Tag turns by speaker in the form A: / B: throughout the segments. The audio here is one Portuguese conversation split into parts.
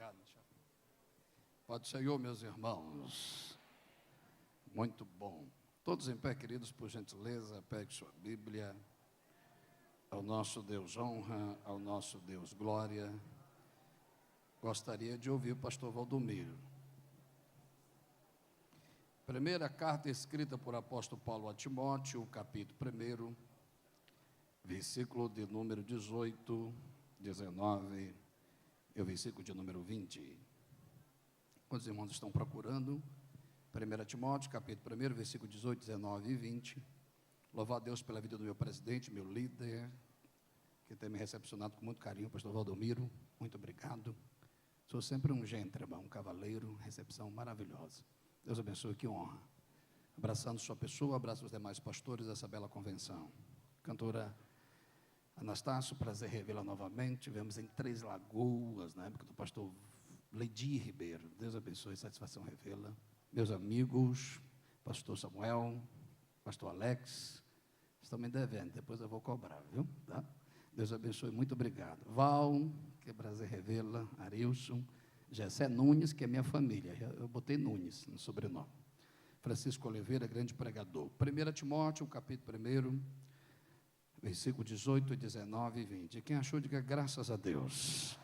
A: Obrigado, Michel. Pode Senhor, meus irmãos. Muito bom. Todos em pé, queridos, por gentileza, pegue sua Bíblia. Ao nosso Deus honra, ao nosso Deus glória. Gostaria de ouvir o pastor Valdomiro. Primeira carta escrita por apóstolo Paulo a Timóteo, capítulo 1, versículo de número 18, 19 e o versículo de número 20. Quando os irmãos estão procurando, 1 Timóteo, capítulo 1, versículo 18, 19 e 20. Louvar a Deus pela vida do meu presidente, meu líder, que tem me recepcionado com muito carinho, pastor Valdomiro. Muito obrigado. Sou sempre um gentleman, um cavaleiro, recepção maravilhosa. Deus abençoe, que honra. Abraçando sua pessoa, abraço os demais pastores dessa bela convenção. Cantora Anastácio, prazer revê-la novamente. Tivemos em Três Lagoas, na época do pastor Ledir Ribeiro. Deus abençoe, satisfação revê-la. Meus amigos, pastor Samuel, pastor Alex, estão me devendo, depois eu vou cobrar, viu? Tá? Deus abençoe, muito obrigado. Val, que é prazer revê-la. Arilson, Gessé Nunes, que é minha família, eu botei Nunes no sobrenome. Francisco Oliveira, grande pregador. 1 Timóteo, capítulo 1, versículo 18, 19 e 20. Quem achou, diga graças a Deus.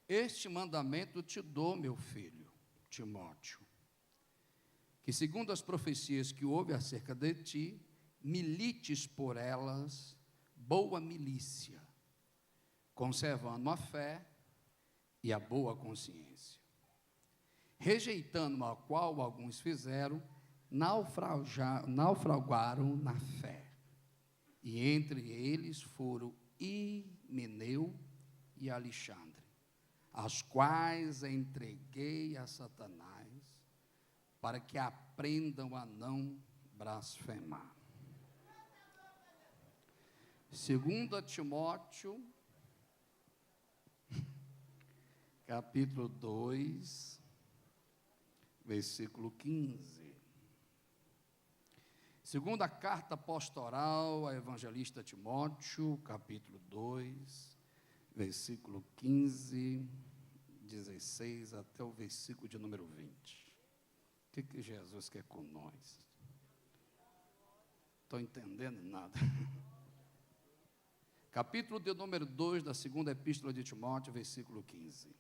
A: Este mandamento te dou, meu filho, Timóteo, que segundo as profecias que houve acerca de ti, milites por elas, boa milícia, conservando a fé e a boa consciência, rejeitando a qual alguns fizeram, naufragaram na fé, e entre eles foram Himeneu e Alexandre, as quais entreguei a Satanás, para que aprendam a não blasfemar. 2 Timóteo, capítulo 2, versículo 15. Segunda carta pastoral ao evangelista Timóteo, capítulo 2, versículo 15, 16 até o versículo de número 20. O que Jesus quer com nós? Estou entendendo nada. Capítulo de número 2 da segunda epístola de Timóteo, versículo 15.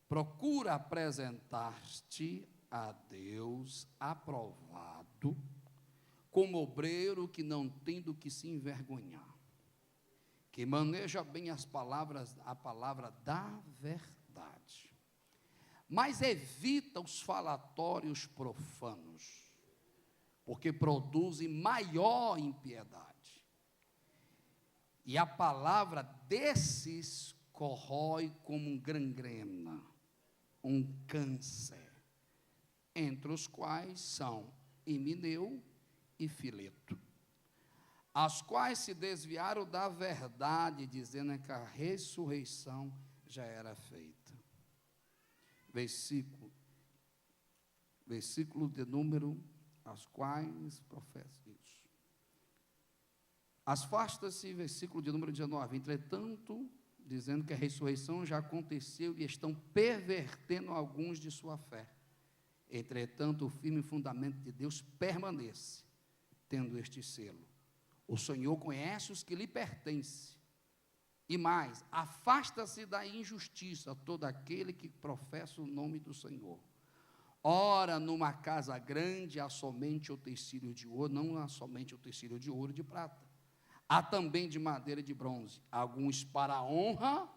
A: Procura apresentar-te a Deus aprovado, como obreiro que não tem do que se envergonhar, que maneja bem a palavra da verdade, mas evita os falatórios profanos, porque produzem maior impiedade. E a palavra desses corrói como um gangrena, um câncer, entre os quais são Himeneu e Fileto, as quais se desviaram da verdade, dizendo que a ressurreição já era feita. Versículo de número, as quais professam isso. Afasta-se, versículo de número 19, entretanto, dizendo que a ressurreição já aconteceu e estão pervertendo alguns de sua fé. Entretanto, o firme fundamento de Deus permanece, tendo este selo. O Senhor conhece os que lhe pertencem. E mais, afasta-se da injustiça todo aquele que professa o nome do Senhor. Ora, numa casa grande há somente o tecido de ouro, não há somente o tecido de ouro e de prata. Há também de madeira e de bronze, alguns para a honra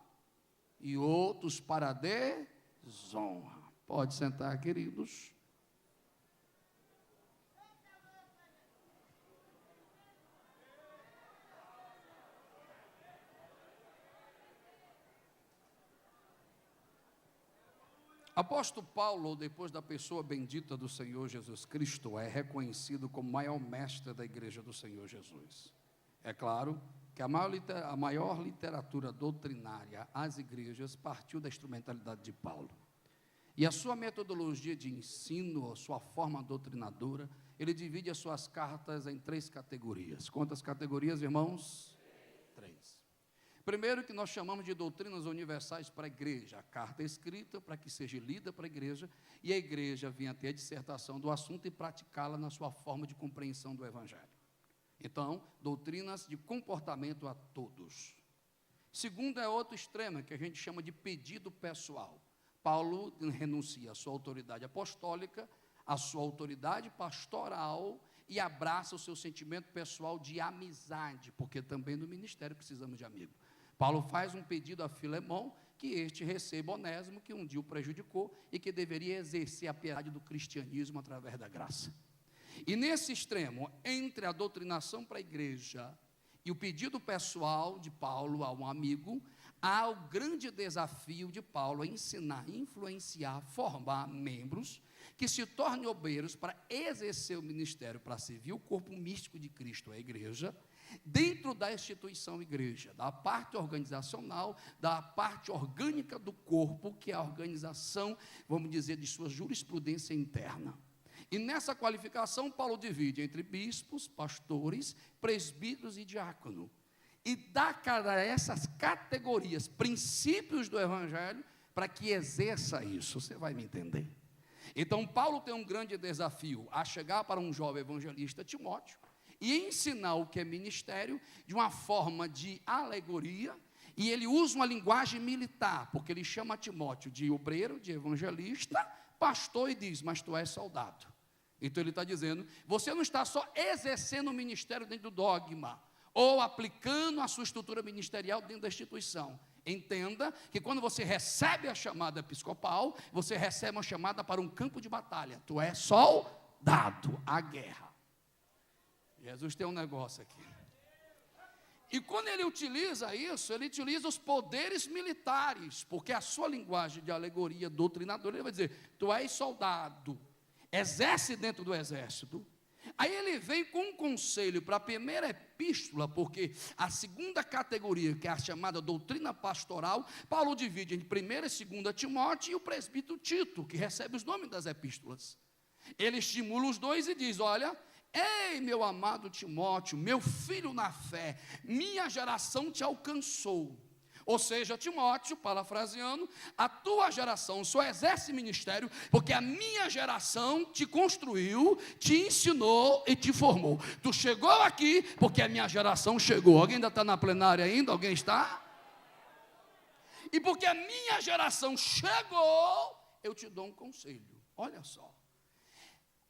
A: e outros para a desonra. Pode sentar, queridos. Apóstolo Paulo, depois da pessoa bendita do Senhor Jesus Cristo, é reconhecido como maior mestre da igreja do Senhor Jesus. É claro que a maior literatura doutrinária às igrejas partiu da instrumentalidade de Paulo. E a sua metodologia de ensino, a sua forma doutrinadora, ele divide as suas cartas em 3 categorias. Quantas categorias, irmãos? 3. Primeiro, que nós chamamos de doutrinas universais para a igreja. A carta é escrita para que seja lida para a igreja, e a igreja vinha ter a dissertação do assunto e praticá-la na sua forma de compreensão do evangelho. Então, doutrinas de comportamento a todos. Segundo é outro extremo, que a gente chama de pedido pessoal. Paulo renuncia à sua autoridade apostólica, à sua autoridade pastoral, e abraça o seu sentimento pessoal de amizade, porque também no ministério precisamos de amigo. Paulo faz um pedido a Filemão, que este receba Onésimo, que um dia o prejudicou, e que deveria exercer a piedade do cristianismo através da graça. E nesse extremo, entre a doutrinação para a igreja e o pedido pessoal de Paulo a um amigo, há o grande desafio de Paulo a ensinar, influenciar, formar membros que se tornem obreiros para exercer o ministério, para servir o corpo místico de Cristo, a igreja, dentro da instituição igreja, da parte organizacional, da parte orgânica do corpo, que é a organização, vamos dizer, de sua jurisprudência interna. E nessa qualificação, Paulo divide entre bispos, pastores, presbíteros e diácono. E dá cada essas categorias, princípios do evangelho, para que exerça isso. Você vai me entender. Então, Paulo tem um grande desafio a chegar para um jovem evangelista, Timóteo, e ensinar o que é ministério de uma forma de alegoria, e ele usa uma linguagem militar, porque ele chama Timóteo de obreiro, de evangelista, pastor, e diz, mas tu és soldado. Então ele está dizendo, você não está só exercendo o ministério dentro do dogma, ou aplicando a sua estrutura ministerial dentro da instituição. Entenda que quando você recebe a chamada episcopal, você recebe uma chamada para um campo de batalha. Tu és soldado à guerra. Jesus tem um negócio aqui. E quando ele utiliza isso, ele utiliza os poderes militares, porque a sua linguagem de alegoria doutrinadora, ele vai dizer, tu és soldado, exerce dentro do exército. Aí ele vem com um conselho para a primeira epístola, porque a segunda categoria, que é a chamada doutrina pastoral, Paulo divide em 1ª e 2ª Timóteo e o presbítero Tito, que recebe os nomes das epístolas. Ele estimula os dois e diz, olha, ei, meu amado Timóteo, meu filho na fé, minha geração te alcançou. Ou seja, Timóteo, parafraseando, a tua geração só exerce ministério porque a minha geração te construiu, te ensinou e te formou. Tu chegou aqui porque a minha geração chegou. Alguém ainda está na plenária ainda? Alguém está? E porque a minha geração chegou, eu te dou um conselho. Olha só.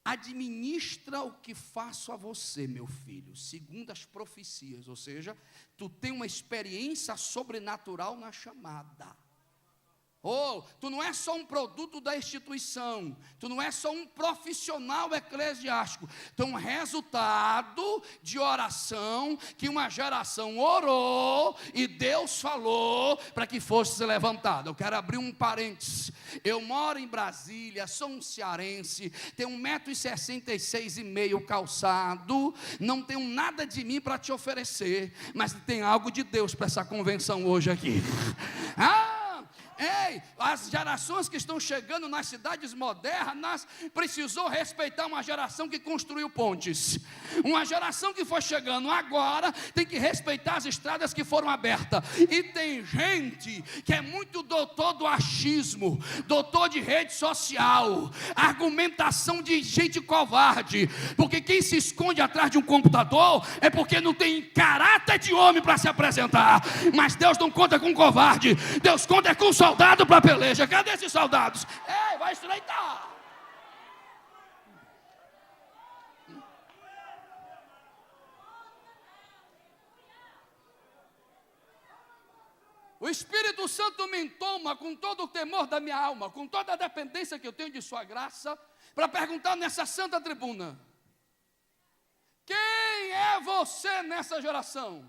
A: Administra o que faço a você, meu filho, segundo as profecias, ou seja, tu tem uma experiência sobrenatural na chamada. Tu não é só um produto da instituição, tu não é só um profissional eclesiástico, tu é um resultado de oração, que uma geração orou e Deus falou para que fosse levantado. Eu quero abrir um parênteses. Eu moro em Brasília, sou um cearense, tenho 1,66 m calçado, não tenho nada de mim para te oferecer, mas tem algo de Deus para essa convenção hoje aqui. Ei, as gerações que estão chegando nas cidades modernas precisou respeitar uma geração que construiu pontes. Uma geração que foi chegando agora tem que respeitar as estradas que foram abertas. E tem gente que é muito doutor do achismo, doutor de rede social, argumentação de gente covarde, porque quem se esconde atrás de um computador é porque não tem caráter de homem para se apresentar. Mas Deus não conta com covarde, Deus conta com soldado para a peleja. Cadê esses soldados? Ei, vai estreitar. O Espírito Santo me toma com todo o temor da minha alma, com toda a dependência que eu tenho de sua graça, para perguntar nessa santa tribuna: quem é você nessa geração?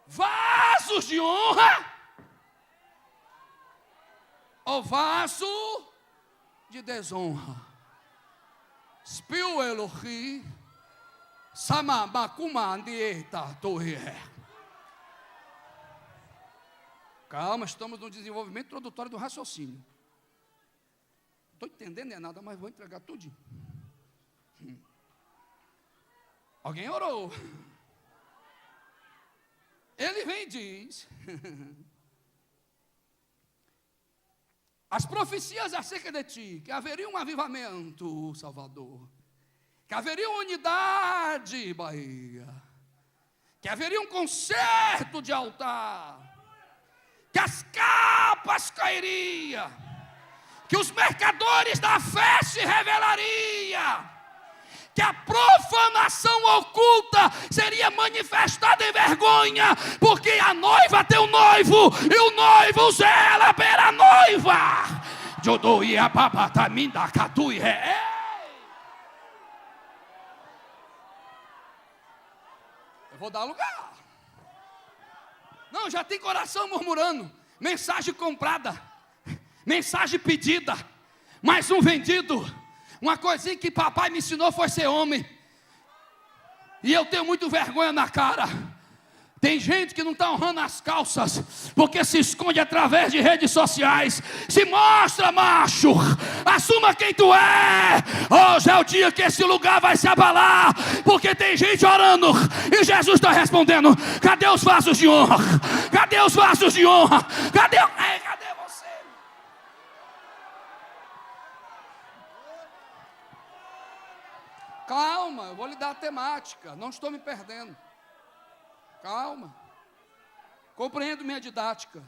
A: Vasos de honra ou vaso de desonra? Spiu Elohi Samabakumandieta Toie. Calma, estamos no desenvolvimento introdutório do raciocínio. Não estou entendendo nem nada, mas vou entregar tudinho. Alguém orou? Ele vem e diz, as profecias acerca de ti, que haveria um avivamento, Salvador, que haveria uma unidade, Bahia, que haveria um concerto de altar, que as capas cairiam, que os mercadores da fé se revelariam, que a profanação oculta seria manifestada em vergonha, porque a noiva tem um noivo, e o noivo zela pela noiva. Eu vou dar lugar. Não, já tem coração murmurando, mensagem comprada, mensagem pedida, mais um vendido. Uma coisinha que papai me ensinou foi ser homem. E eu tenho muito vergonha na cara. Tem gente que não está honrando as calças, porque se esconde através de redes sociais. Se mostra, macho. Assuma quem tu é. Hoje é o dia que esse lugar vai se abalar, porque tem gente orando e Jesus está respondendo: cadê os vasos de honra? Cadê os vasos de honra? Cadê você? Calma, eu vou lhe dar a temática. Não estou me perdendo. Calma. Compreendo minha didática.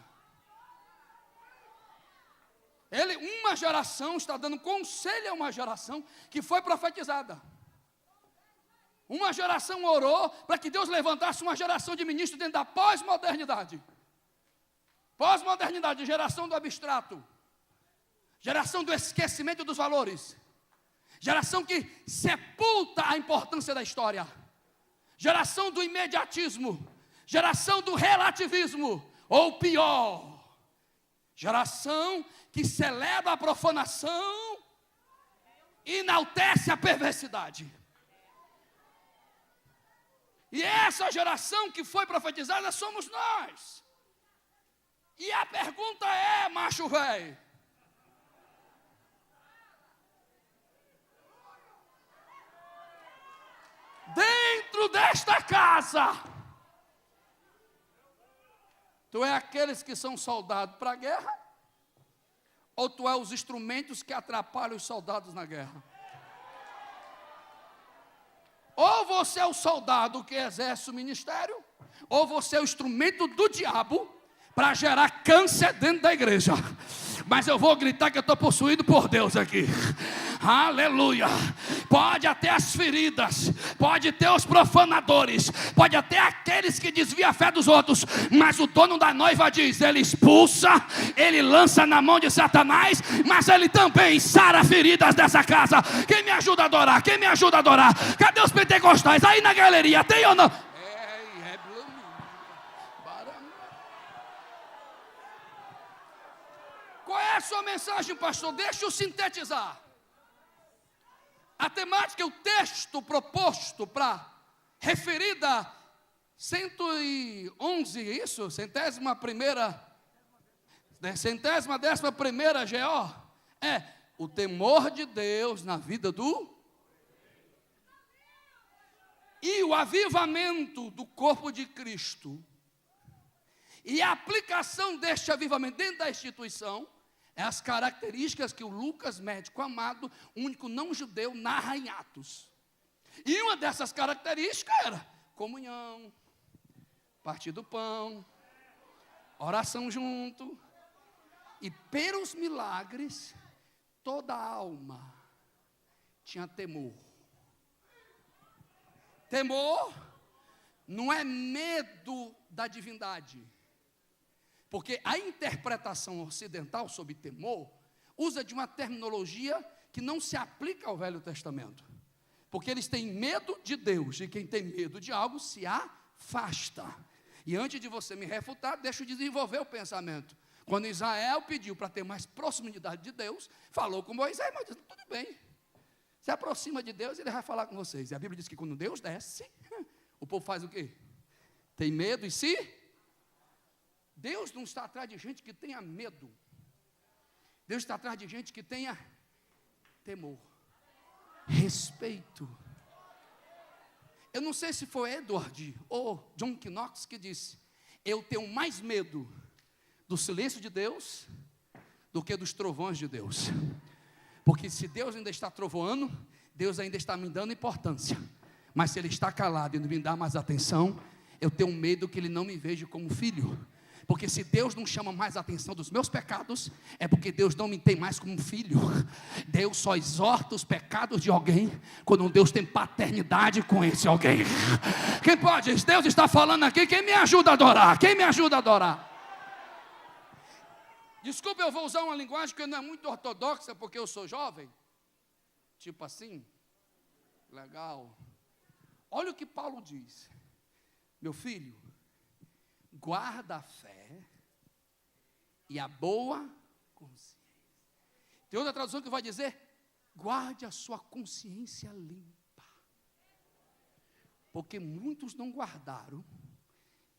A: Uma geração está dando conselho a uma geração que foi profetizada. Uma geração orou para que Deus levantasse uma geração de ministros dentro da pós-modernidade. Pós-modernidade, geração do abstrato. Geração do esquecimento dos valores. Geração que sepulta a importância da história. Geração do imediatismo, geração do relativismo, ou pior, geração que celebra a profanação e enaltece a perversidade. E essa geração que foi profetizada somos nós. E a pergunta é, macho velho, dentro desta casa, tu é aqueles que são soldados para a guerra, ou tu é os instrumentos que atrapalham os soldados na guerra? Ou você é o soldado que exerce o ministério, ou você é o instrumento do diabo para gerar câncer dentro da igreja. Mas eu vou gritar que eu estou possuído por Deus aqui. Aleluia. Pode até as feridas, pode ter os profanadores, pode até aqueles que desviam a fé dos outros, mas o dono da noiva diz: ele expulsa, ele lança na mão de Satanás, mas ele também sara feridas dessa casa. Quem me ajuda a adorar? Quem me ajuda a adorar? Cadê os pentecostais? Aí na galeria, tem ou não? Qual é a sua mensagem, pastor? Deixa eu sintetizar. A temática, o texto proposto para referida 111, isso? Centésima décima primeira GO, é o temor de Deus na vida e o avivamento do corpo de Cristo. E a aplicação deste avivamento dentro da instituição é as características que o Lucas, médico amado, único não judeu, narra em Atos. E uma dessas características era comunhão, partir do pão, oração junto. E pelos milagres, toda a alma tinha temor. Temor não é medo da divindade. Porque a interpretação ocidental sobre temor usa de uma terminologia que não se aplica ao Velho Testamento. Porque eles têm medo de Deus, e quem tem medo de algo se afasta. E antes de você me refutar, deixa eu desenvolver o pensamento. Quando Israel pediu para ter mais proximidade de Deus, falou com Moisés, mas disse: tudo bem, se aproxima de Deus, ele vai falar com vocês. E a Bíblia diz que quando Deus desce, o povo faz o quê? Tem medo e se... Deus não está atrás de gente que tenha medo. Deus está atrás de gente que tenha temor, respeito. Eu não sei se foi Edward ou John Knox que disse: eu tenho mais medo do silêncio de Deus do que dos trovões de Deus. Porque se Deus ainda está trovoando, Deus ainda está me dando importância. Mas se Ele está calado e não me dá mais atenção, eu tenho medo que Ele não me veja como filho. Porque se Deus não chama mais a atenção dos meus pecados, é porque Deus não me tem mais como filho. Deus só exorta os pecados de alguém quando Deus tem paternidade com esse alguém. Quem pode? Deus está falando aqui. Quem me ajuda a adorar? Quem me ajuda a adorar? Desculpa, eu vou usar uma linguagem que não é muito ortodoxa, porque eu sou jovem. Tipo assim. Legal. Olha o que Paulo diz. Meu filho, guarda a fé e a boa consciência. Tem outra tradução que vai dizer: guarde a sua consciência limpa. Porque muitos não guardaram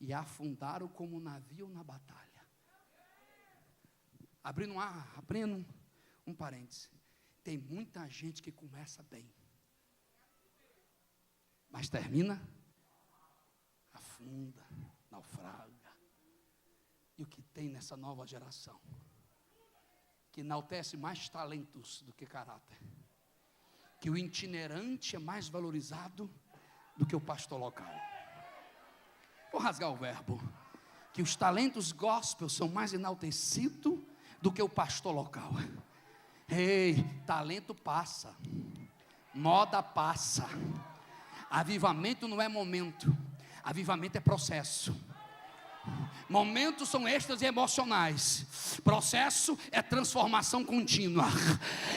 A: e afundaram como um navio na batalha. Abrindo um parêntese. Tem muita gente que começa bem, mas termina, afunda, naufraga. E o que tem nessa nova geração, que enaltece mais talentos do que caráter, que o itinerante é mais valorizado do que o pastor local. Vou rasgar o verbo. Que os talentos gospel são mais enaltecidos do que o pastor local. Ei, talento passa, moda passa, avivamento não é momento, avivamento é processo. Momentos são extras e emocionais. Processo é transformação contínua.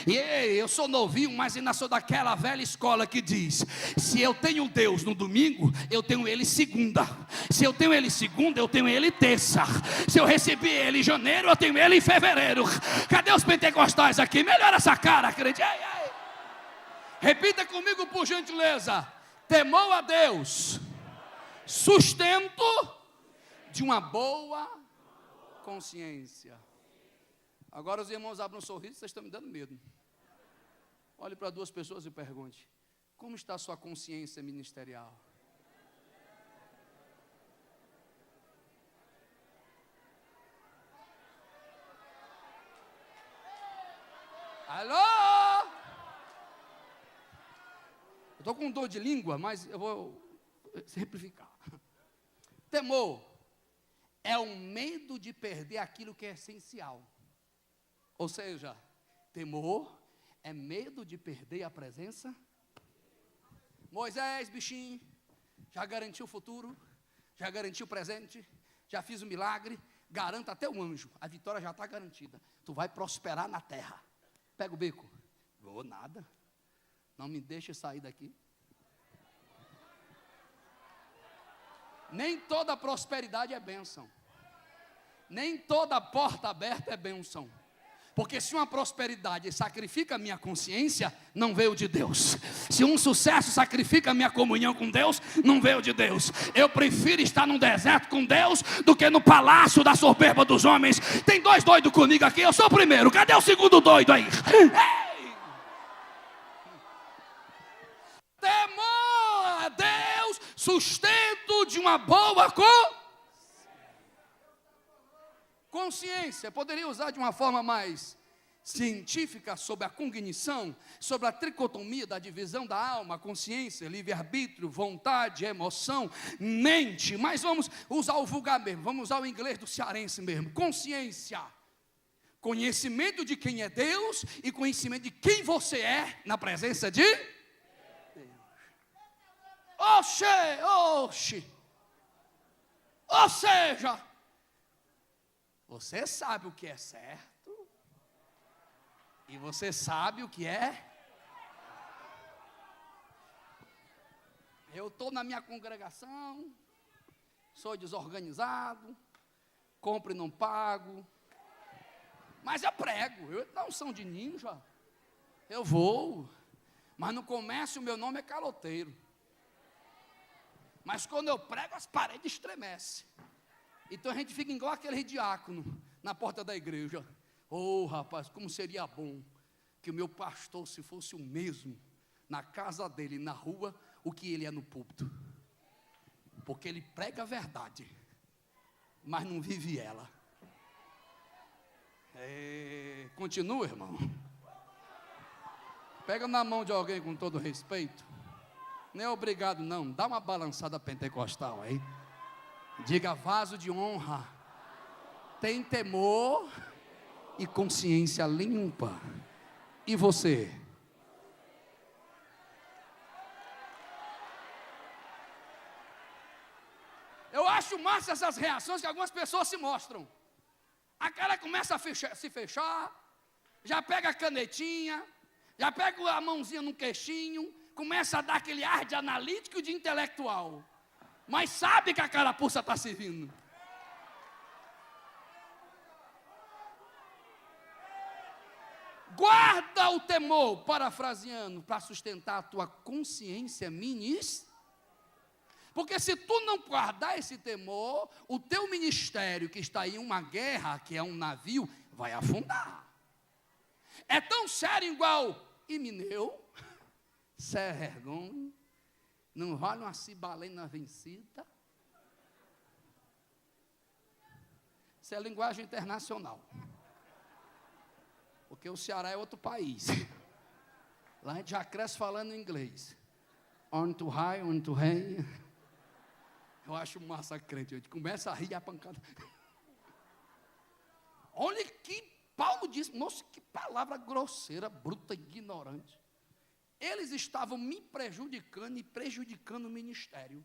A: E eu sou novinho, mas ainda sou daquela velha escola que diz: se eu tenho Deus no domingo, eu tenho Ele segunda. Se eu tenho Ele segunda, eu tenho Ele terça. Se eu recebi Ele em janeiro, eu tenho Ele em fevereiro. Cadê os pentecostais aqui? Melhora essa cara, acredite. Repita comigo, por gentileza. Temor a Deus, sustento de uma boa consciência. Agora os irmãos abrem um sorriso, vocês estão me dando medo. Olhe para duas pessoas e pergunte: como está a sua consciência ministerial? Alô? Eu estou com dor de língua, mas eu vou simplificar. Temor é o medo de perder aquilo que é essencial. Ou seja, temor é medo de perder a presença. Moisés, bichinho, já garantiu o futuro, já garantiu o presente, já fiz o milagre, garanta até o anjo, a vitória já está garantida. Tu vai prosperar na terra. Pega o beco. Vou nada, não me deixe sair daqui. Nem toda prosperidade é bênção. Nem toda porta aberta é bênção. Porque se uma prosperidade sacrifica a minha consciência, não veio de Deus. Se um sucesso sacrifica a minha comunhão com Deus, não veio de Deus. Eu prefiro estar num deserto com Deus do que no palácio da soberba dos homens. Tem dois doidos comigo aqui, eu sou o primeiro. Cadê o segundo doido aí? Ei! Temor a Deus, sustento de uma boa consciência. Poderia usar de uma forma mais científica sobre a cognição, sobre a tricotomia da divisão da alma, consciência, livre-arbítrio, vontade, emoção, mente. Mas vamos usar o vulgar mesmo, vamos usar o inglês do cearense mesmo. Consciência, conhecimento de quem é Deus e conhecimento de quem você é na presença de Deus. Oxe. Ou seja, você sabe o que é certo e você sabe o que é. Eu estou na minha congregação, sou desorganizado, compro e não pago, mas eu prego, eu não sou de ninja, eu vou, mas no comércio o meu nome é caloteiro. Mas quando eu prego, as paredes estremecem. Então a gente fica igual aquele diácono na porta da igreja. Oh, rapaz, como seria bom que o meu pastor, se fosse o mesmo na casa dele, na rua, o que ele é no púlpito. Porque ele prega a verdade. mas não vive ela. Continua, irmão. Pega na mão de alguém com todo respeito. Não é obrigado, não. Dá uma balançada pentecostal aí. Diga: vaso de honra. Tem temor e consciência limpa. E você? Eu acho massa essas reações que algumas pessoas se mostram. A cara começa a se fechar, já pega a canetinha, já pega a mãozinha no queixinho, começa a dar aquele ar de analítico e de intelectual. Mas sabe que a carapuça está servindo. Guarda o temor, parafraseando, para sustentar a tua consciência ministerial. Porque se tu não guardar esse temor, o teu ministério que está em uma guerra, que é um navio, vai afundar. É tão sério igual Himeneu, Sergon, não vale uma cibalena vencida. Isso é linguagem internacional. Porque o Ceará é outro país. Lá a gente já cresce falando inglês. On to high, on to high. Eu acho massa crente, a gente começa a rir e a pancada. Olha que Paulo diz, moço, que palavra grosseira, bruta, ignorante. Eles estavam me prejudicando e prejudicando o ministério.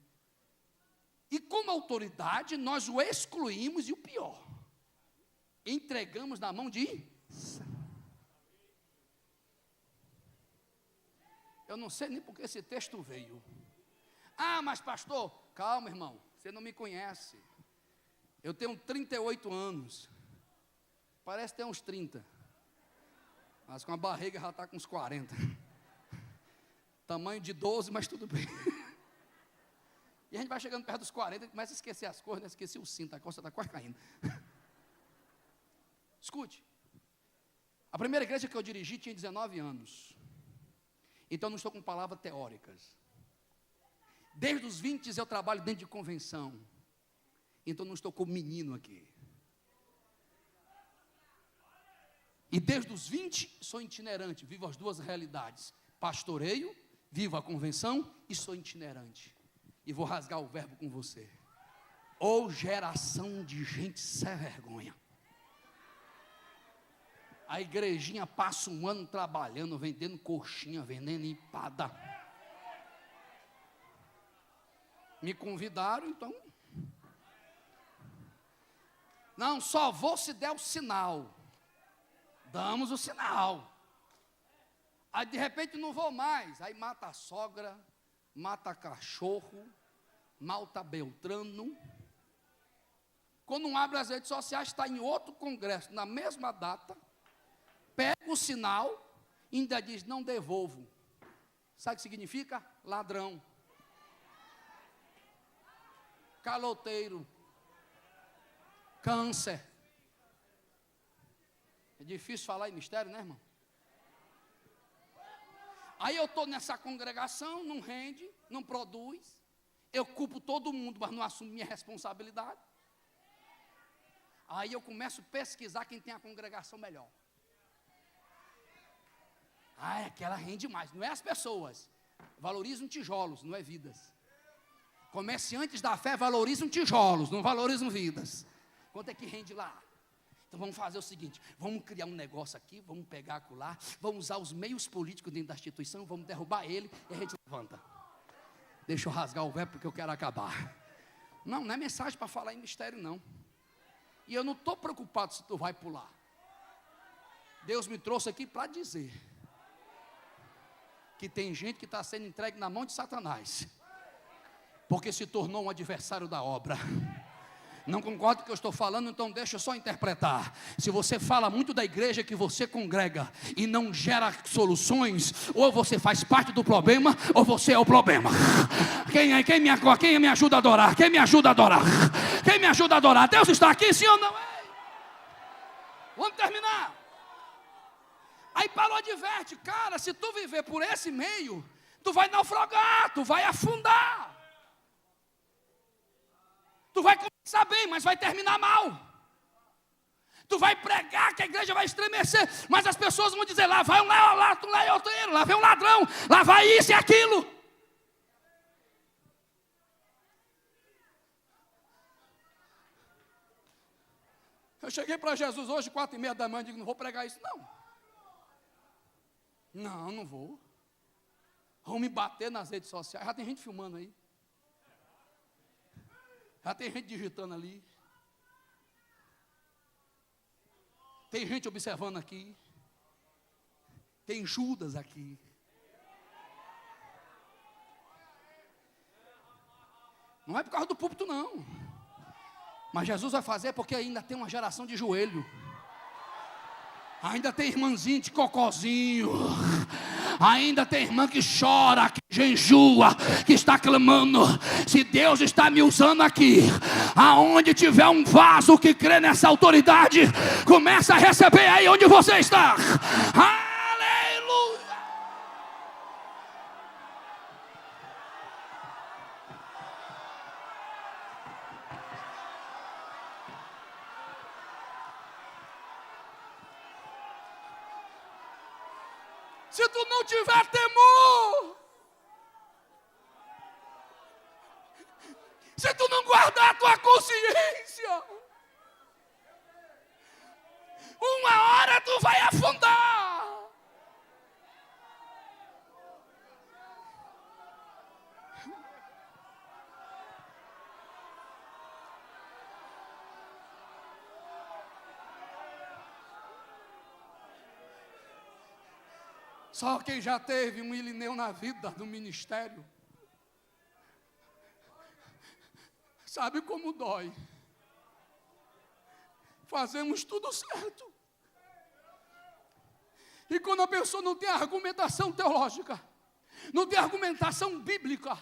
A: E como autoridade, nós o excluímos e o pior, entregamos na mão de... Eu não sei nem porque esse texto veio. Ah, mas pastor, calma, irmão, você não me conhece. Eu tenho 38 anos. Parece ter uns 30. Mas com a barriga já está com uns 40. Tamanho de 12, mas tudo bem. E a gente vai chegando perto dos 40 e começa a esquecer as coisas, né? Esqueci o cinto, a costa está quase caindo. Escute. A primeira igreja que eu dirigi tinha 19 anos. Então não estou com palavras teóricas. Desde os 20 eu trabalho dentro de convenção. Então não estou como menino aqui. E desde os 20 sou itinerante, vivo as duas realidades. Pastoreio, vivo a convenção e sou itinerante. E vou rasgar o verbo com você. Ô geração de gente sem vergonha. A igrejinha passa um ano trabalhando, vendendo coxinha, vendendo empada. Me convidaram, então. Não, só vou se der o sinal. Damos o sinal. Aí de repente não vou mais. Aí mata a sogra, mata cachorro, mata Beltrano. Quando não abre as redes sociais, está em outro congresso, na mesma data. Pega o sinal e ainda diz, não devolvo. Sabe o que significa? Ladrão. Caloteiro. Câncer. É difícil falar em mistério, né, irmão? Aí eu estou nessa congregação, não rende, não produz. Eu culpo todo mundo, mas não assumo minha responsabilidade. Aí eu começo a pesquisar quem tem a congregação melhor. Ah, é que ela rende mais. Não é as pessoas. Valorizam tijolos, não é vidas. Comerciantes da fé valorizam tijolos, não valorizam vidas. Quanto é que rende lá? Então vamos fazer o seguinte, vamos criar um negócio aqui, vamos pegar acolá, vamos usar os meios políticos dentro da instituição, vamos derrubar ele e a gente levanta. Deixa eu rasgar o verbo porque eu quero acabar. Não é mensagem para falar em mistério, não. E eu não estou preocupado se tu vai pular. Deus me trouxe aqui para dizer que tem gente que está sendo entregue na mão de Satanás, porque se tornou um adversário da obra. Não concordo com o que eu estou falando, então deixa eu só interpretar. Se você fala muito da igreja que você congrega e não gera soluções, ou você faz parte do problema, ou você é o problema. Quem me ajuda a adorar? Quem me ajuda a adorar? Quem me ajuda a adorar? Deus está aqui, sim ou não? Vamos terminar. Aí Paulo adverte, cara, se tu viver por esse meio, tu vai naufragar, tu vai afundar. Tu vai Está bem, mas vai terminar mal. Tu vai pregar que a igreja vai estremecer, mas as pessoas vão dizer, lá vai um laioteiro, lá vem um ladrão, lá vai isso e aquilo. Eu cheguei para Jesus hoje, 4:30 da manhã, e digo, não vou pregar isso não. Não vou. Vão me bater nas redes sociais, já tem gente filmando aí. Já tem gente digitando ali. Tem gente observando aqui. Tem Judas aqui. Não é por causa do púlpito, não. Mas Jesus vai fazer porque ainda tem uma geração de joelho. Ainda tem irmãzinho de cocôzinho. Ainda tem irmã que chora, que jejua, que está clamando. Se Deus está me usando aqui, aonde tiver um vaso que crê nessa autoridade, começa a receber aí onde você está. Aleluia! Se tu não tiver temor, se tu não guardar a tua consciência, uma hora tu vai afundar. Só quem já teve um Irineu na vida, no ministério, sabe como dói. Fazemos tudo certo. E quando a pessoa não tem argumentação teológica, não tem argumentação bíblica,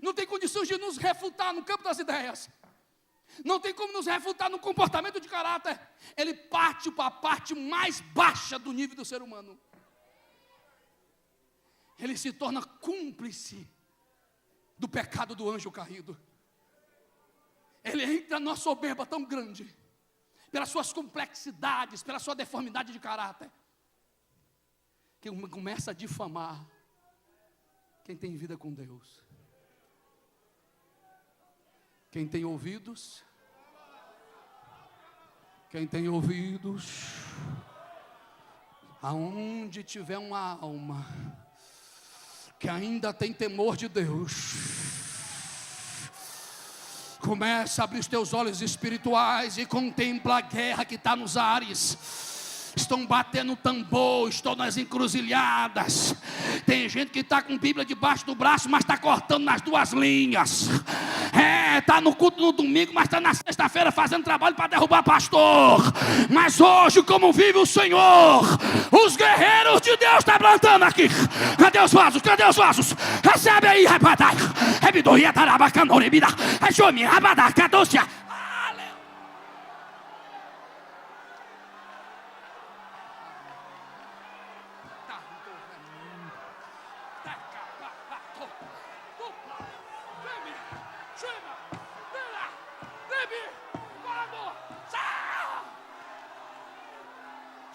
A: não tem condições de nos refutar no campo das ideias, não tem como nos refutar no comportamento de caráter, ele parte para a parte mais baixa do nível do ser humano. Ele se torna cúmplice do pecado do anjo caído. Ele entra numa soberba tão grande, pelas suas complexidades, pela sua deformidade de caráter, que começa a difamar quem tem vida com Deus. Quem tem ouvidos, aonde tiver uma alma que ainda tem temor de Deus, começa a abrir os teus olhos espirituais e contempla a guerra que está nos ares. Estão batendo tambor, estão nas encruzilhadas. Tem gente que está com Bíblia debaixo do braço, mas está cortando nas duas linhas. Está no culto no domingo, mas está na sexta-feira fazendo trabalho para derrubar pastor. Mas hoje, como vive o Senhor, os guerreiros de Deus estão plantando aqui. Cadê os vasos? Cadê os vasos? Recebe aí, rapadai. Rebidoria tarabacandorebida. Rejomi, rabadá, cadôcia.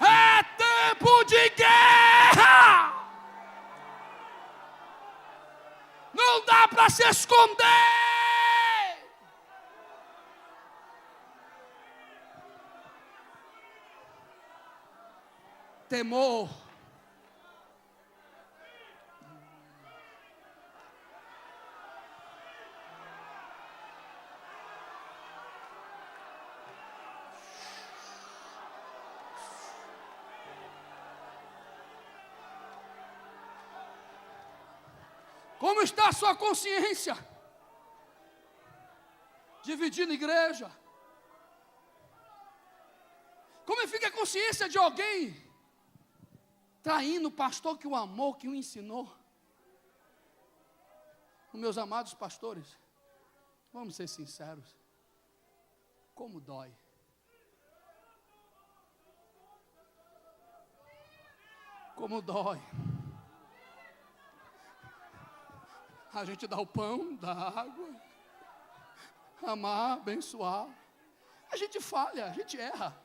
A: É tempo de guerra. Não dá para se esconder. Temor. Como está a sua consciência? Dividindo igreja. Como fica a consciência de alguém traindo o pastor que o amou, que o ensinou? Meus amados pastores, vamos ser sinceros. Como dói. Como dói. A gente dá o pão, dá a água, amar, abençoar. A gente falha, a gente erra.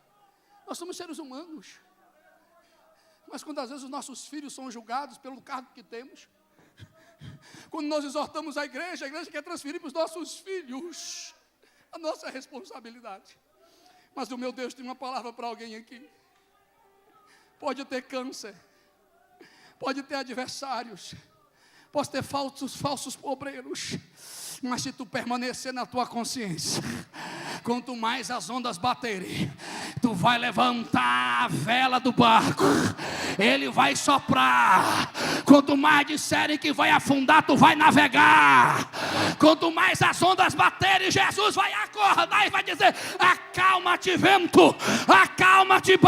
A: Nós somos seres humanos. Mas quando às vezes os nossos filhos são julgados pelo cargo que temos, quando nós exortamos a igreja quer transferir para os nossos filhos a nossa responsabilidade. Mas o meu Deus tem uma palavra para alguém aqui. Pode ter câncer, pode ter adversários, pode ter falsos obreiros, mas se tu permanecer na tua consciência, quanto mais as ondas baterem, tu vai levantar a vela do barco, ele vai soprar. Quanto mais disserem que vai afundar, tu vai navegar. Quanto mais as ondas baterem, Jesus vai acordar e vai dizer: acalma-te, vento, acalma-te,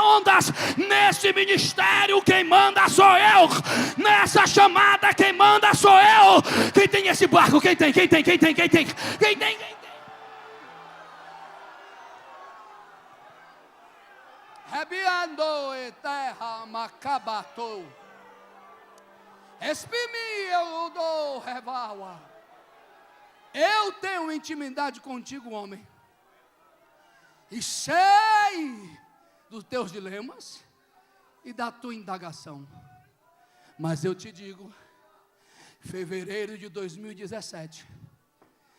A: ondas. Nesse ministério quem manda sou eu, nessa chamada quem manda sou eu. Quem tem esse barco? Quem tem? Rebiando e terra macabatou. Espimi eu dou revaua. Eu tenho intimidade contigo, homem, e sei dos teus dilemas e da tua indagação. Mas eu te digo, fevereiro de 2017,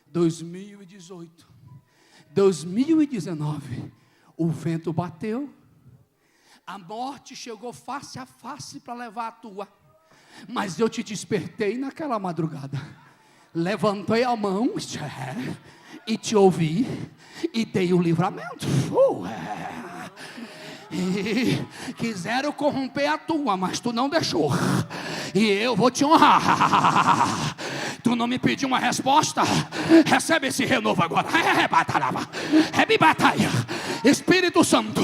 A: 2018, 2019, o vento bateu, a morte chegou face a face para levar a tua, mas eu te despertei naquela madrugada, levantei a mão e te ouvi e dei o livramento. E quiseram corromper a tua, mas tu não deixou, e eu vou te honrar. Tu não me pediu uma resposta? Recebe esse renovo agora. Espírito Santo,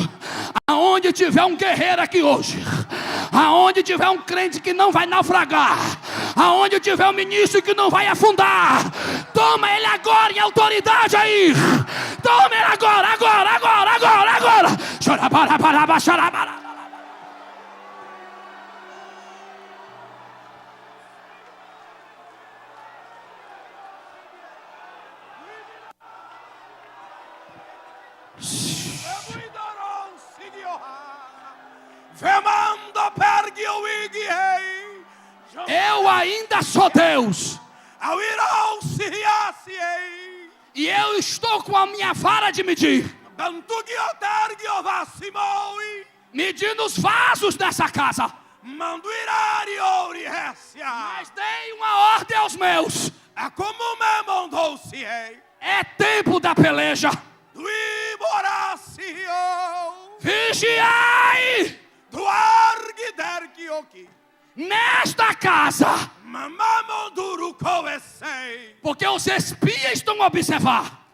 A: aonde tiver um guerreiro aqui hoje, aonde tiver um crente que não vai naufragar, aonde tiver um ministro que não vai afundar, toma ele agora em autoridade aí. Toma ele agora. Chorabara, chorabara. Eu ainda sou Deus, e eu estou com a minha vara de medir, medindo os vasos dessa casa. Mas dei uma ordem aos meus: é tempo da peleja. Vigiai nesta casa, porque os espias estão a observar.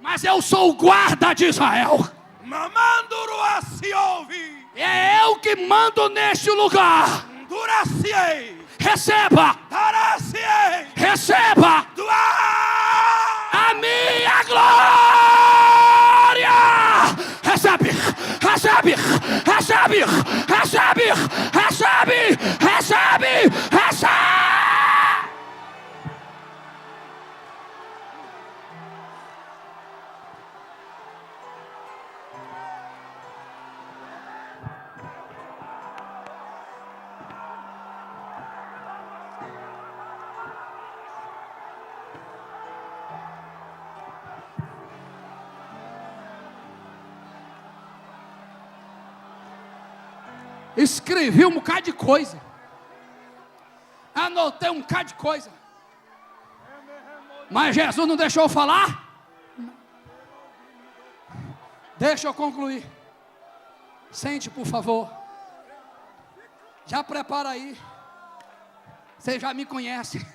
A: Mas eu sou o guarda de Israel. É eu que mando neste lugar. Receba a minha glória. Recebe. Escrevi um bocado de coisa, anotei um bocado de coisa, mas Jesus não deixou eu falar. Deixa eu concluir. Sente, por favor. Já prepara aí. Você já me conhece.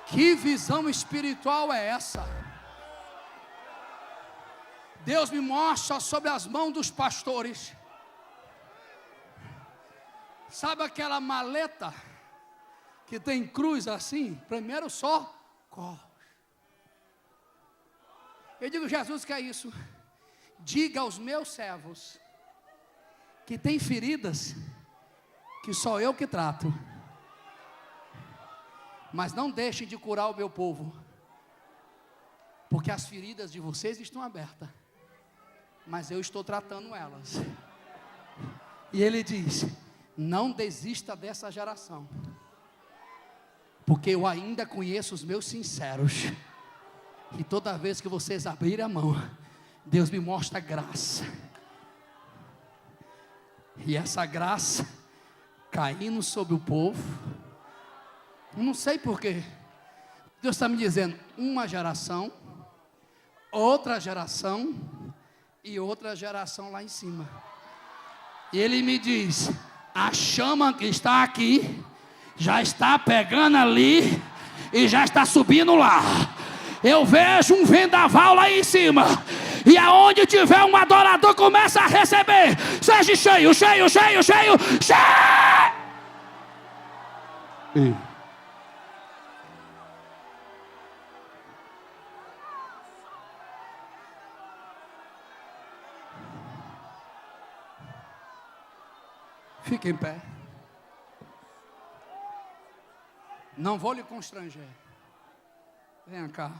A: Que visão espiritual é essa? Deus me mostra sobre as mãos dos pastores. Sabe aquela maleta que tem cruz assim? Primeiro só corre. Eu digo, Jesus, que é isso? Diga aos meus servos que tem feridas que só eu que trato, mas não deixem de curar o meu povo, porque as feridas de vocês estão abertas, mas eu estou tratando elas. E ele diz: não desista dessa geração, porque eu ainda conheço os meus sinceros, e toda vez que vocês abrirem a mão, Deus me mostra graça, e essa graça caindo sobre o povo, não sei porquê, Deus está me dizendo, uma geração, outra geração, e outra geração lá em cima. E ele me diz, a chama que está aqui, já está pegando ali, e já está subindo lá. Eu vejo um vendaval lá em cima, e aonde tiver um adorador, começa a receber, seja cheio, cheio, cheio, cheio, cheio. Fique em pé. Não vou lhe constranger. Venha cá.